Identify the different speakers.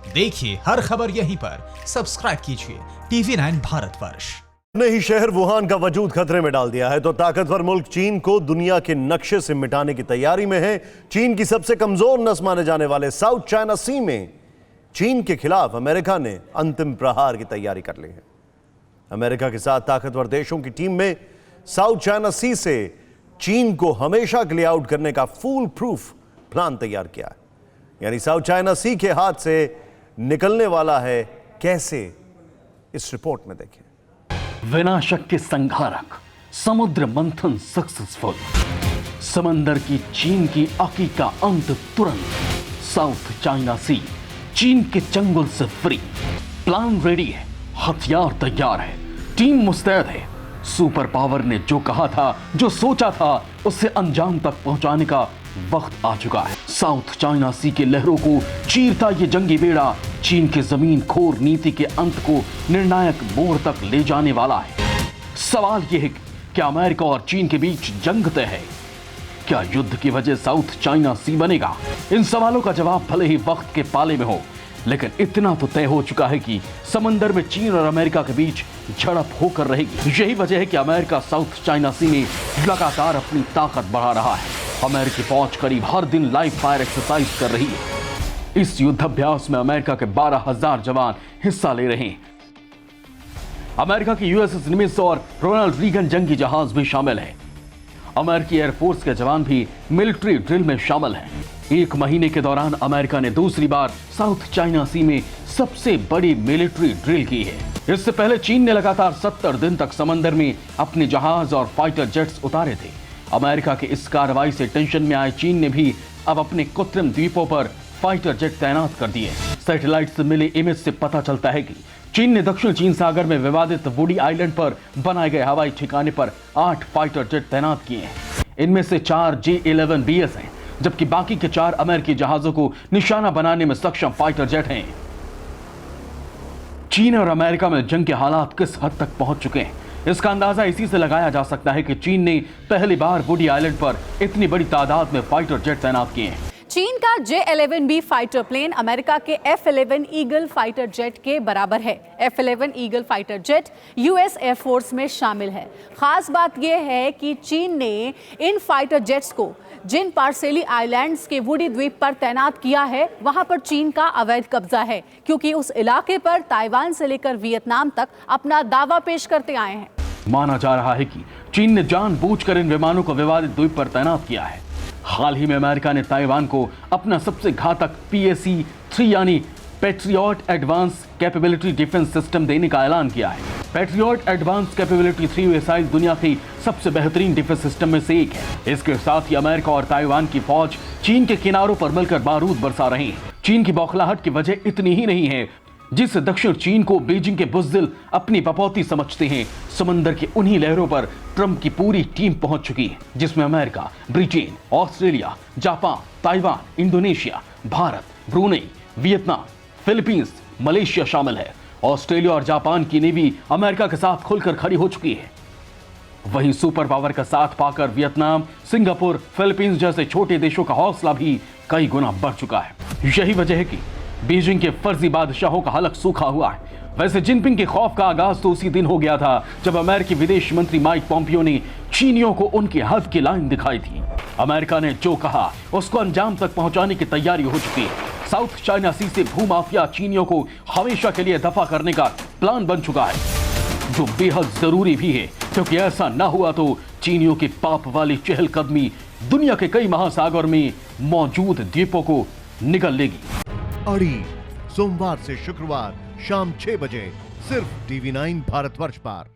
Speaker 1: देखिए हर खबर यहीं पर, सब्सक्राइब कीजिए TV9 भारतवर्ष।
Speaker 2: ने ही शहर वुहान का वजूद खतरे में डाल दिया है तो ताकतवर मुल्क चीन को दुनिया के नक्शे से मिटाने की तैयारी में है। चीन की सबसे कमजोर नस माने जाने वाले साउथ चाइना सी में चीन के खिलाफ अमेरिका ने अंतिम प्रहार की तैयारी कर ली है। अमेरिका के साथ ताकतवर देशों की टीम में साउथ चाइना सी से चीन को हमेशा के लिए आउट करने का फूल प्रूफ प्लान तैयार किया है। यानी साउथ चाइना सी के हाथ से निकलने वाला है कैसे, इस रिपोर्ट में देखें।
Speaker 3: विनाशक के संघारक, समुद्र मंथन सक्सेसफुल, समंदर की चीन की आकी का अंत तुरंत। साउथ चाइना सी चीन के चंगुल से फ्री। प्लान रेडी है, हथियार तैयार है, टीम मुस्तैद है। सुपर पावर ने जो कहा था, जो सोचा था, उसे अंजाम तक पहुंचाने का वक्त आ चुका है। साउथ चाइना सी के लहरों को चीरता ये जंगी बेड़ा चीन के जमीन खोर नीति के अंत को निर्णायक मोड़ तक ले जाने वाला है। सवाल यह है कि अमेरिका और चीन के बीच जंग तय है। क्या युद्ध की वजह साउथ चाइना सी बनेगा? इन सवालों का जवाब भले ही वक्त के पाले में हो, लेकिन इतना तो तय हो चुका है कि समंदर में चीन और अमेरिका के बीच झड़प होकर रहेगी। यही वजह है कि अमेरिका साउथ चाइना सी में लगातार अपनी ताकत बढ़ा रहा है। अमेरिकी फौज करीब हर दिन लाइव फायर एक्सरसाइज कर रही है। इस युद्धाभ्यास में अमेरिका के 12,000 जवान हिस्सा ले रहे हैं। अमेरिका की USS निमित्ज और रोनाल्ड रीगन जंगी जहाज भी शामिल है। अमेरिकी एयरफोर्स के जवान भी मिलिट्री ड्रिल में शामिल हैं। 1 महीने के दौरान अमेरिका ने दूसरी बार साउथ चाइना सी में सबसे बड़ी मिलिट्री ड्रिल की है। इससे पहले चीन ने लगातार 70 दिन तक समंदर में अपने जहाज और फाइटर जेट्स उतारे थे। अमेरिका के इस कार्रवाई से टेंशन में आए चीन ने भी अब अपने कृत्रिम द्वीपों पर फाइटर जेट तैनात कर दिए। सैटेलाइट से मिले इमेज से पता चलता है कि चीन ने दक्षिण चीन सागर में विवादित वुडी आइलैंड पर बनाए गए हवाई ठिकाने पर 8 फाइटर जेट तैनात किए हैं। इनमें से 4 J-11BS हैं, जबकि बाकी के 4 अमेरिकी जहाजों को निशाना बनाने में सक्षम फाइटर जेट हैं। चीन और अमेरिका में जंग के हालात किस हद तक पहुंच चुके हैं, इसका अंदाजा इसी से लगाया जा सकता है कि चीन ने पहली बार वुडी आइलैंड पर इतनी बड़ी तादाद में फाइटर जेट तैनात किए हैं।
Speaker 4: चीन का J-11B फाइटर प्लेन अमेरिका के F-11 ईगल फाइटर जेट के बराबर है। F-11 eagle fighter jet US air force में शामिल है। खास बात यह है कि चीन ने इन फाइटर जेट्स को जिन पार्सेली आइलैंड्स के वुडी द्वीप पर तैनात किया है, वहां पर चीन का अवैध कब्जा है, क्योंकि उस इलाके पर ताइवान से लेकर वियतनाम तक अपना दावा पेश करते आए हैं।
Speaker 3: माना जा रहा है कि चीन ने जानबूझकर इन विमानों को विवादित द्वीप पर तैनात किया है। हाल ही में अमेरिका ने ताइवान को अपना सबसे घातक PAC-3 यानी patriot advance capability defence system देने का ऐलान किया है। पैट्रियट एडवांस कैपेबिलिटी 3 मिसाइल दुनिया की सबसे बेहतरीन डिफेंस सिस्टम में से एक है। इसके साथ ही अमेरिका और ताइवान की फौज चीन के किनारों पर मिलकर बारूद बरसा रही है। चीन की बौखलाहट की वजह इतनी ही नहीं है, जिससे दक्षिण चीन को बीजिंग के बुज़दिल अपनी पपौती समझते हैं। समंदर के उन्हीं लहरों पर ट्रंप की पूरी टीम पहुंच चुकी है, जिसमें America, Britain, Australia, Japan, Taiwan, Indonesia, Bharat, Brunei, Vietnam, Philippines, Malaysia शामिल है। ऑस्ट्रेलिया और जापान की नेवी अमेरिका के साथ खुलकर खड़ी हो चुकी है। वहीं सुपर पावर का साथ पाकर वियतनाम, सिंगापुर, फिलीपींस जैसे छोटे देशों का हौसला भी कई गुना बढ़ चुका है। यही वजह है कि बीजिंग के फर्जी बादशाहों का हलक सूखा हुआ है। वैसे जिनपिंग के खौफ का आगाज तो उसी दिन हो गया था जब अमेरिकी विदेश मंत्री माइक पॉम्पियो ने चीनियों को उनकी हद की लाइन दिखाई थी। अमेरिका ने जो कहा उसको अंजाम तक पहुंचाने की तैयारी हो चुकी है। साउथ चाइना सी से भूमाफिया चीनियों को हमेशा के लिए दफा करने का प्लान बन चुका है, जो बेहद जरूरी भी है, क्योंकि ऐसा ना हुआ तो चीनियों की पाप वाली चहलकदमी दुनिया के कई महासागर में मौजूद द्वीपों को निगल लेगी।
Speaker 2: अड़ी सोमवार से शुक्रवार शाम 6 बजे सिर्फ TV9 भारतवर्ष पर।